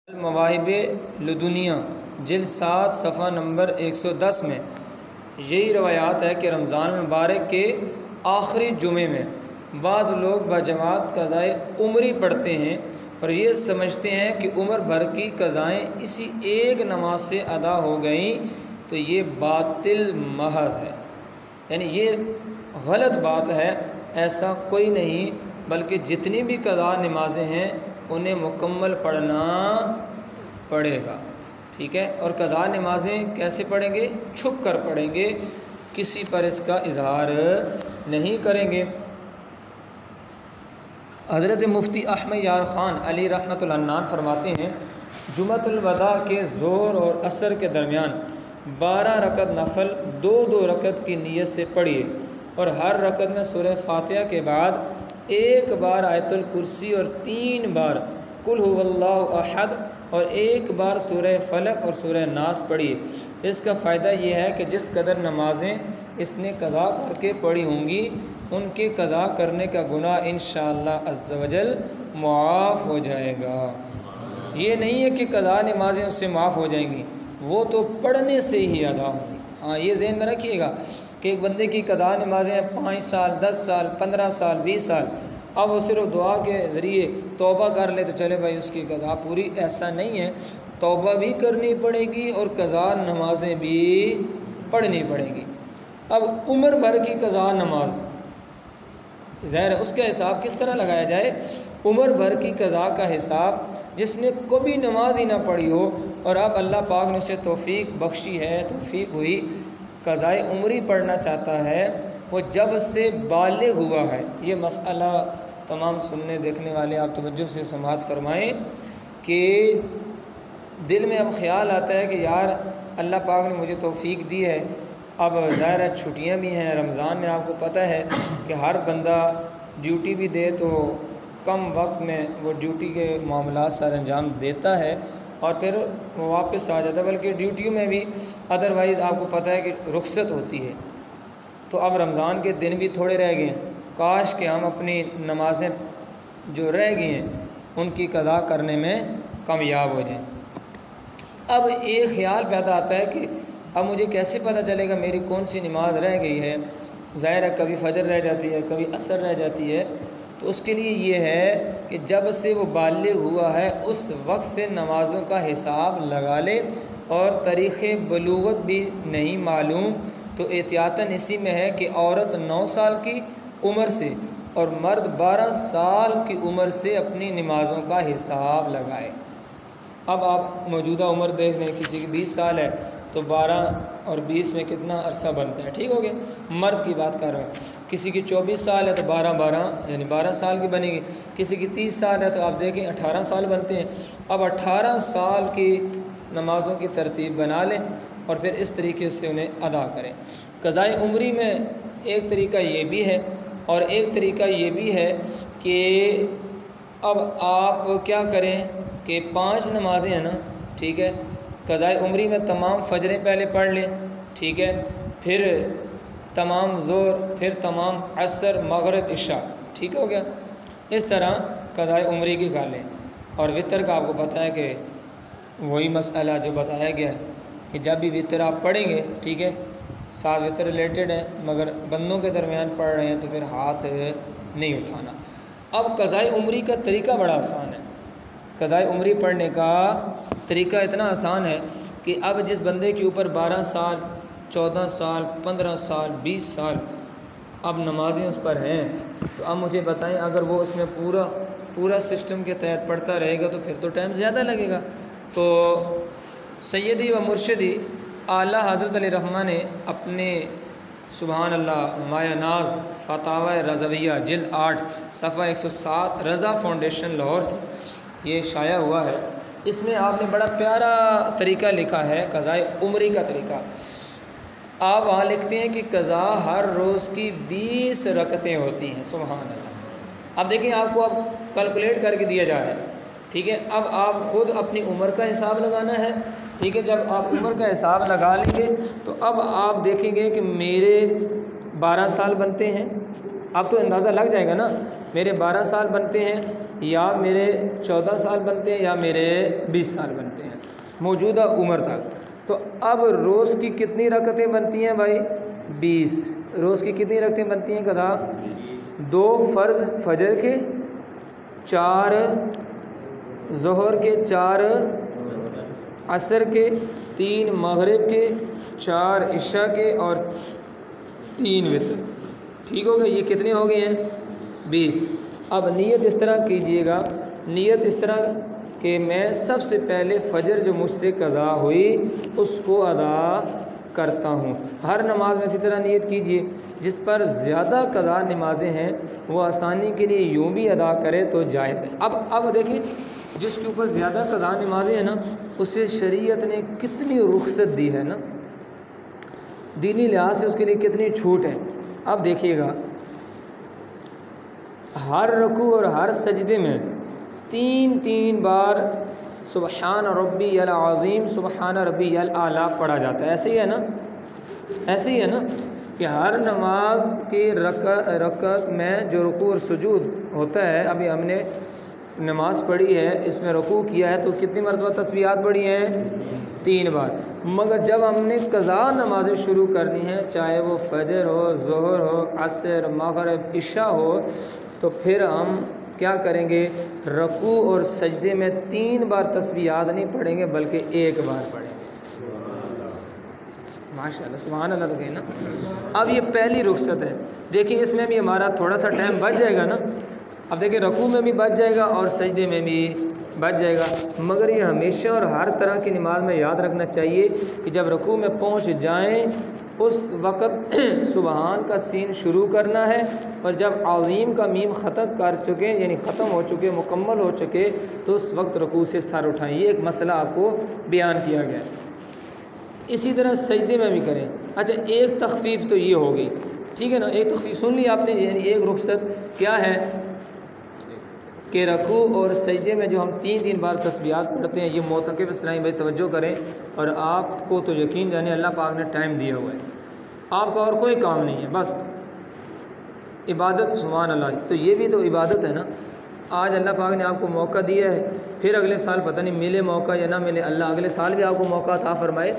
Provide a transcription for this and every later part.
مواہب لدنیا جلد 7 صفحہ نمبر 110 میں یہی روایات ہے کہ رمضان المبارک کے آخری جمعے میں بعض لوگ بجماعت قضائے عمری پڑھتے ہیں اور یہ سمجھتے ہیں کہ عمر بھر کی قضائیں اسی ایک نماز سے ادا ہو گئیں، تو یہ باطل محض ہے، یعنی یہ غلط بات ہے۔ ایسا کوئی نہیں، بلکہ جتنی بھی قضا نمازیں ہیں انہیں مکمل پڑھنا پڑے گا، ٹھیک ہے۔ اور قضا نمازیں کیسے پڑھیں گے؟ چھپ کر پڑھیں گے، کسی پر اس کا اظہار نہیں کریں گے۔ حضرت مفتی احمد یار خان علی رحمۃ اللہ عنہ فرماتے ہیں، جمعۃ الوداع کے ظہر اور عصر کے درمیان 12 رکعت نفل 2 رکعت کی نیت سے پڑھیے، اور ہر رکعت میں سورہ فاتحہ کے بعد 1 بار آیت الکرسی اور 3 بار قل هو اللہ احد اور 1 بار سورہ فلق اور سورہ ناس پڑھیے۔ اس کا فائدہ یہ ہے کہ جس قدر نمازیں اس نے قضا کر کے پڑھی ہوں گی، ان کے قضا کرنے کا گناہ انشاءاللہ عز و جل معاف ہو جائے گا۔ یہ نہیں ہے کہ قضا نمازیں اس سے معاف ہو جائیں گی، وہ تو پڑھنے سے ہی ادا ہوں گی۔ ہاں، یہ ذہن میں رکھیے گا کہ ایک بندے کی قضا نمازیں 5 سال 10 سال 15 سال 20 سال، اب وہ صرف دعا کے ذریعے توبہ کر لے تو چلے بھائی اس کی قضا پوری، ایسا نہیں ہے۔ توبہ بھی کرنی پڑے گی اور قضا نمازیں بھی پڑھنی پڑے گی۔ اب عمر بھر کی قضا نماز ظاہر ہے اس کا حساب کس طرح لگایا جائے؟ عمر بھر کی قضا کا حساب جس نے کبھی نماز ہی نہ پڑھی ہو اور اب اللہ پاک نے اسے توفیق بخشی ہے، توفیق ہوئی، قضائے عمری پڑھنا چاہتا ہے، وہ جب سے بالغ ہوا ہے۔ یہ مسئلہ تمام سننے دیکھنے والے آپ توجہ سے سماعت فرمائیں کہ دل میں اب خیال آتا ہے کہ یار اللہ پاک نے مجھے توفیق دی ہے، اب ظاہر ہے چھٹیاں بھی ہیں، رمضان میں آپ کو پتہ ہے کہ ہر بندہ ڈیوٹی بھی دے تو کم وقت میں وہ ڈیوٹی کے معاملات سر انجام دیتا ہے اور پھر وہ واپس آ جاتا ہے، بلکہ ڈیوٹیوں میں بھی ادروائز آپ کو پتہ ہے کہ رخصت ہوتی ہے۔ تو اب رمضان کے دن بھی تھوڑے رہ گئے ہیں، کاش کہ ہم اپنی نمازیں جو رہ گئی ہیں ان کی قضا کرنے میں کامیاب ہو جائیں۔ اب ایک خیال پیدا آتا ہے کہ اب مجھے کیسے پتہ چلے گا میری کون سی نماز رہ گئی ہے؟ ظاہر ہے کبھی فجر رہ جاتی ہے، کبھی عصر رہ جاتی ہے، تو اس کے لیے یہ ہے کہ جب سے وہ بالغ ہوا ہے اس وقت سے نمازوں کا حساب لگا لے، اور تاریخ بلوغت بھی نہیں معلوم تو احتیاطاً اسی میں ہے کہ عورت 9 سال کی عمر سے اور مرد 12 سال کی عمر سے اپنی نمازوں کا حساب لگائے۔ اب آپ موجودہ عمر دیکھ لیں، کسی کی 20 سال ہے تو 12 اور 20 میں کتنا عرصہ بنتا ہے، ٹھیک ہو گیا، مرد کی بات کر رہے ہیں۔ کسی کی 24 سال ہے تو 12 یعنی 12 سال کی بنے گی، کسی کی 30 سال ہے تو آپ دیکھیں 18 سال بنتے ہیں۔ اب 18 سال کی نمازوں کی ترتیب بنا لیں اور پھر اس طریقے سے انہیں ادا کریں۔ قضائے عمری میں ایک طریقہ یہ بھی ہے اور ایک طریقہ یہ بھی ہے کہ اب آپ کیا کریں کہ 5 نمازیں ہیں نا، ٹھیک ہے، قضائے عمری میں تمام فجریں پہلے پڑھ لیں، ٹھیک ہے، پھر تمام ظہر، پھر تمام عصر مغرب عشاء، ٹھیک ہو گیا۔ اس طرح قضائے عمری کی کر لیں۔ اور وطر کا آپ کو پتہ ہے کہ وہی مسئلہ جو بتایا گیا ہے کہ جب بھی وطر آپ پڑھیں گے، ٹھیک ہے، ساتھ وطر ریلیٹڈ ہے مگر بندوں کے درمیان پڑھ رہے ہیں تو پھر ہاتھ نہیں اٹھانا۔ اب قضائے عمری کا طریقہ بڑا آسان ہے۔ قضائے عمری پڑھنے کا طریقہ اتنا آسان ہے کہ اب جس بندے کے اوپر 12 سال 14 سال 15 سال 20 سال اب نمازیں اس پر ہیں، تو اب مجھے بتائیں اگر وہ اس میں پورا سسٹم کے تحت پڑھتا رہے گا تو پھر تو ٹائم زیادہ لگے گا۔ تو سیدی و مرشدی اعلیٰ حضرت علیہ رحمہ نے اپنے سبحان اللہ مایہ ناز فتاوی رضویہ جلد 8 صفحہ 107 رضا فاؤنڈیشن لاہور سے یہ شائع ہوا ہے، اس میں آپ نے بڑا پیارا طریقہ لکھا ہے قضائے عمری کا طریقہ۔ آپ وہاں لکھتے ہیں کہ قضا ہر روز کی 20 رکعتیں ہوتی ہیں، سبحان اللہ۔ اب دیکھیں آپ کو اب کیلکولیٹ کر کے دیا جا رہا ہے، ٹھیک ہے، اب آپ خود اپنی عمر کا حساب لگانا ہے، ٹھیک ہے۔ جب آپ عمر کا حساب لگا لیں گے تو اب آپ دیکھیں گے کہ میرے 12 سال بنتے ہیں، اب تو اندازہ لگ جائے گا نا میرے 12 سال بنتے ہیں یا میرے 14 سال بنتے ہیں یا میرے 20 سال بنتے ہیں موجودہ عمر تک۔ تو اب روز کی کتنی رکعتیں بنتی ہیں بھائی؟ 20۔ روز کی کتنی رکعتیں بنتی ہیں کہا؟ 2 فرض فجر کے، 4 ظہر کے، 4 عصر کے، 3 مغرب کے، 4 عشاء کے اور 3 وتر۔ ٹھیک ہو گیا؟ یہ کتنے ہو گئے ہیں؟ 20۔ اب نیت اس طرح کیجئے گا، نیت اس طرح کہ میں سب سے پہلے فجر جو مجھ سے قضا ہوئی اس کو ادا کرتا ہوں۔ ہر نماز میں اسی طرح نیت کیجئے۔ جس پر زیادہ قضا نمازیں ہیں وہ آسانی کے لیے یوں بھی ادا کرے تو جائز ہے۔ اب دیکھیں جس کے اوپر زیادہ قضا نمازیں ہیں نا، اسے شریعت نے کتنی رخصت دی ہے نا، دینی لحاظ سے اس کے لیے کتنی چھوٹ ہے۔ اب دیکھیے گا، ہر رکوع اور ہر سجدے میں 3 بار سبحان ربی العظیم سبحان ربی الاعلیٰ پڑھا جاتا ہے۔ ایسے ہی ہے نا، ایسے ہی ہے نا کہ ہر نماز کی رکعت میں جو رکوع اور سجود ہوتا ہے، ابھی ہم نے نماز پڑھی ہے، اس میں رکوع کیا ہے تو کتنی مرتبہ تسبیحات پڑھی ہیں؟ 3 بار۔ مگر جب ہم نے قضا نمازیں شروع کرنی ہیں، چاہے وہ فجر ہو، ظہر ہو، عصر، مغرب، عشاء ہو، تو پھر ہم کیا کریں گے؟ رکوع اور سجدے میں 3 بار تسبیحات نہیں پڑھیں گے بلکہ 1 بار پڑھیں گے۔ ماشاءاللہ، سبحان اللہ تو کہیں نا۔ اب یہ پہلی رخصت ہے۔ دیکھیں اس میں بھی ہمارا تھوڑا سا ٹائم بچ جائے گا نا۔ اب دیکھیں رکوع میں بھی بچ جائے گا اور سجدے میں بھی بچ جائے گا، مگر یہ ہمیشہ اور ہر طرح کی نماز میں یاد رکھنا چاہیے کہ جب رکوع میں پہنچ جائیں اس وقت سبحان کا سین شروع کرنا ہے، اور جب عظیم کا میم ختم کر چکے، یعنی ختم ہو چکے، مکمل ہو چکے، تو اس وقت رکوع سے سر اٹھائیں۔ یہ ایک مسئلہ آپ کو بیان کیا گیا ہے۔ اسی طرح سجدے میں بھی کریں۔ اچھا، ایک تخفیف تو یہ ہوگی، ٹھیک ہے نا، ایک تخفیف سن لی آپ نے، یعنی ایک رخصت کیا ہے کہ رکوع اور سجدے میں جو ہم 3 بار تسبیحات پڑھتے ہیں، یہ معتکف اسلامی بھائی توجہ کریں، اور آپ کو تو یقین جانے اللہ پاک نے ٹائم دیا ہوا ہے، آپ کا اور کوئی کام نہیں ہے، بس عبادت۔ سبحان اللہ، تو یہ بھی تو عبادت ہے نا۔ آج اللہ پاک نے آپ کو موقع دیا ہے، پھر اگلے سال پتہ نہیں ملے موقع یا نہ ملے، اللہ اگلے سال بھی آپ کو موقع عطا فرمائے،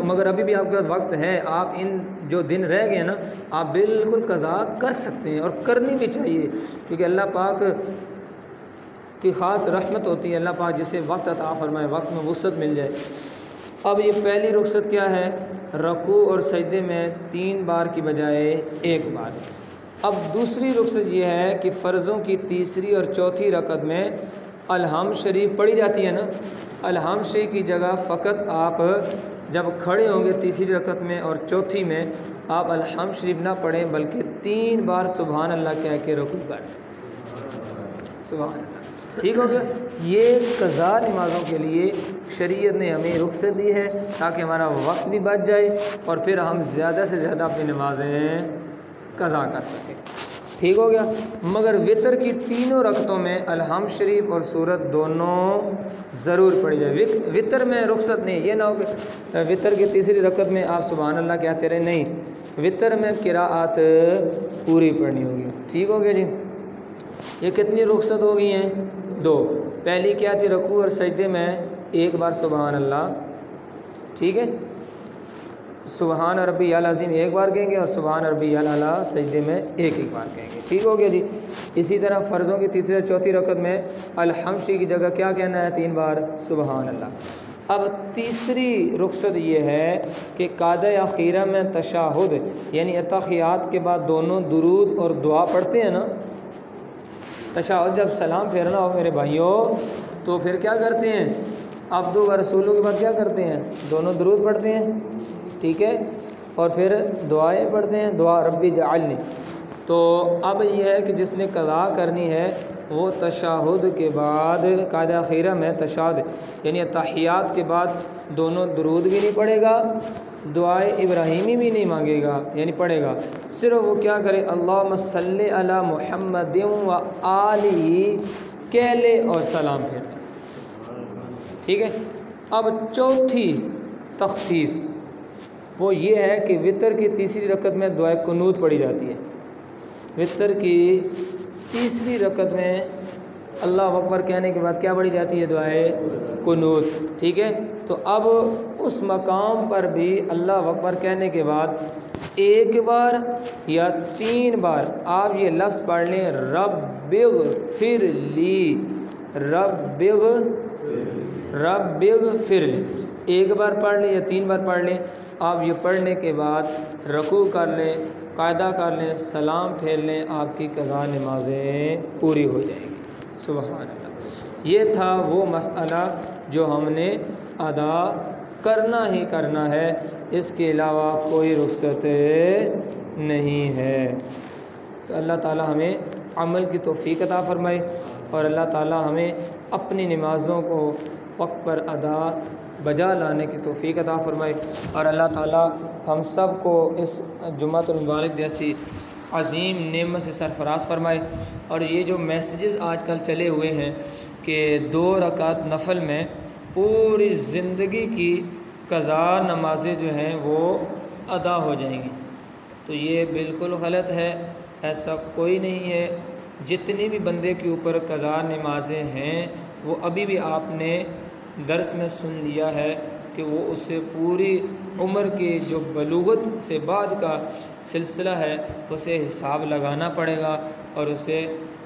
مگر ابھی بھی آپ کے پاس وقت ہے۔ آپ ان جو دن رہ گئے نا، آپ بالکل قضا کر سکتے ہیں، اور کرنی بھی چاہیے، کیونکہ اللہ پاک کی خاص رحمت ہوتی ہے، اللہ پاک جسے وقت عطا فرمائے، وقت میں وسعت مل جائے۔ اب یہ پہلی رخصت کیا ہے؟ رکوع اور سجدے میں 3 بار کی بجائے 1 بار۔ اب دوسری رخصت یہ ہے کہ فرضوں کی تیسری اور چوتھی رکعت میں الحمد شریف پڑھی جاتی ہے نا، الحمد شریف کی جگہ فقط آپ جب کھڑے ہوں گے تیسری رکعت میں اور چوتھی میں، آپ الحمد شریف نہ پڑھیں بلکہ 3 بار سبحان اللہ کہہ کے رکوع کریں۔ سبحان اللہ، ٹھیک ہو گیا؟ یہ قضا نمازوں کے لیے شریعت نے ہمیں رخصت دی ہے تاکہ ہمارا وقت بھی بچ جائے اور پھر ہم زیادہ سے زیادہ اپنی نمازیں قضا کر سکیں۔ ٹھیک ہو گیا؟ مگر وطر کی 3 رکعتوں میں الحمد شریف اور سورت دونوں ضرور پڑھی جائے۔ وطر میں رخصت نہیں، یہ نہ ہو کہ وطر کی تیسری رکعت میں آپ سبحان اللہ کہتے رہے، نہیں، وطر میں قراءت پوری پڑھنی ہوگی۔ ٹھیک ہو گیا جی؟ یہ کتنی رخصت ہو گئی ہیں؟ 2۔ پہلی کیا تھی؟ رکوع اور سجدے میں 1 بار سبحان اللہ، ٹھیک ہے، سبحان ربی العظیم 1 بار کہیں گے، اور سبحان ربی الاعلیٰ سجدے میں 1 بار کہیں گے۔ ٹھیک ہو گیا جی؟ اسی طرح فرضوں کی تیسری اور چوتھی رکعت میں الحمد شریف کی جگہ کیا کہنا ہے؟ 3 بار سبحان اللہ۔ اب تیسری رخصت یہ ہے کہ قعدہ اخیرہ میں تشہد، یعنی اتحیات کے بعد دونوں درود اور دعا پڑھتے ہیں نا، تشہد جب سلام پھیرنا ہو میرے بھائیوں تو پھر کیا کرتے ہیں؟ عبدو و رسولوں کے بعد کیا کرتے ہیں؟ دونوں درود پڑھتے ہیں، ٹھیک ہے، اور پھر دعائیں پڑھتے ہیں، دعا ربی جعلنی۔ تو اب یہ ہے کہ جس نے قضا کرنی ہے وہ تشہد کے بعد قعدہ اخیرہ میں تشہد یعنی تحیات کے بعد دونوں درود بھی نہیں پڑھے گا، دعائے ابراہیمی بھی نہیں مانگے گا، یعنی پڑھے گا، صرف وہ کیا کرے؟ اللہم صلی علی محمد و آلہ کہہ لے اور سلام پھیر لے۔ ٹھیک ہے؟ اب چوتھی تخفیف وہ یہ ہے کہ وطر کی تیسری رکعت میں دعائے قنوت پڑھی جاتی ہے۔ وطر کی تیسری رکعت میں اللہ اکبر کہنے کے بعد کیا پڑھی جاتی ہے؟ دعائے قنوت، ٹھیک ہے؟ تو اب اس مقام پر بھی اللہ اکبر کہنے کے بعد ایک بار یا 3 بار آپ یہ لفظ پڑھ لیں، رب اغفر لی، رب اغفر لی، ایک بار پڑھ لیں یا 3 بار پڑھ لیں۔ آپ یہ پڑھنے کے بعد رکوع کر لیں، قاعدہ کر لیں، سلام پھیر لیں، آپ کی قضا نمازیں پوری ہو جائیں گی۔ سبحان اللہ۔ یہ تھا وہ مسئلہ جو ہم نے ادا کرنا ہی کرنا ہے، اس کے علاوہ کوئی رخصت نہیں ہے۔ تو اللہ تعالی ہمیں عمل کی توفیق عطا فرمائے، اور اللہ تعالی ہمیں اپنی نمازوں کو وقت پر ادا بجا لانے کی توفیق عطا فرمائے، اور اللہ تعالی ہم سب کو اس جمعۃ المبارک جیسی عظیم نعمت سے سرفراز فرمائے۔ اور یہ جو میسیجز آج کل چلے ہوئے ہیں کہ 2 رکعت نفل میں پوری زندگی کی قضا نمازیں جو ہیں وہ ادا ہو جائیں گی، تو یہ بالکل غلط ہے، ایسا کوئی نہیں ہے۔ جتنی بھی بندے کے اوپر قضا نمازیں ہیں وہ ابھی بھی آپ نے درس میں سن لیا ہے کہ وہ اسے پوری عمر کے جو بلوغت سے بعد کا سلسلہ ہے اسے حساب لگانا پڑے گا اور اسے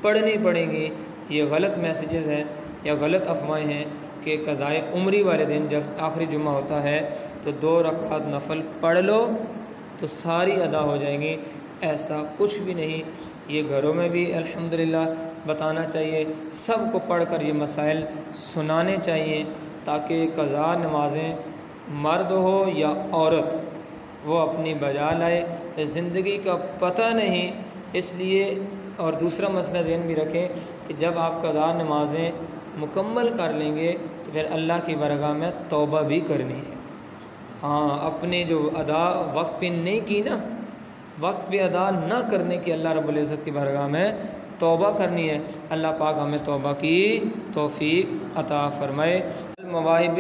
پڑھنی پڑیں گی۔ یہ غلط میسیجز ہیں یا غلط افواہیں ہیں کہ قضائے عمری والے دن جب آخری جمعہ ہوتا ہے تو 2 رکعت نفل پڑھ لو تو ساری ادا ہو جائیں گی، ایسا کچھ بھی نہیں۔ یہ گھروں میں بھی الحمدللہ بتانا چاہیے، سب کو پڑھ کر یہ مسائل سنانے چاہیے تاکہ قضا نمازیں مرد ہو یا عورت وہ اپنی بجا لائے۔ زندگی کا پتہ نہیں، اس لیے۔ اور دوسرا مسئلہ ذہن بھی رکھیں کہ جب آپ قضا نمازیں مکمل کر لیں گے تو پھر اللہ کی بارگاہ میں توبہ بھی کرنی ہے۔ ہاں، اپنے جو ادا وقت پہ نہیں کی نا، وقت پہ ادا نہ کرنے کی اللہ رب العزت کی بارگاہ میں توبہ کرنی ہے۔ اللہ پاک ہمیں توبہ کی توفیق عطا فرمائے۔ المواہب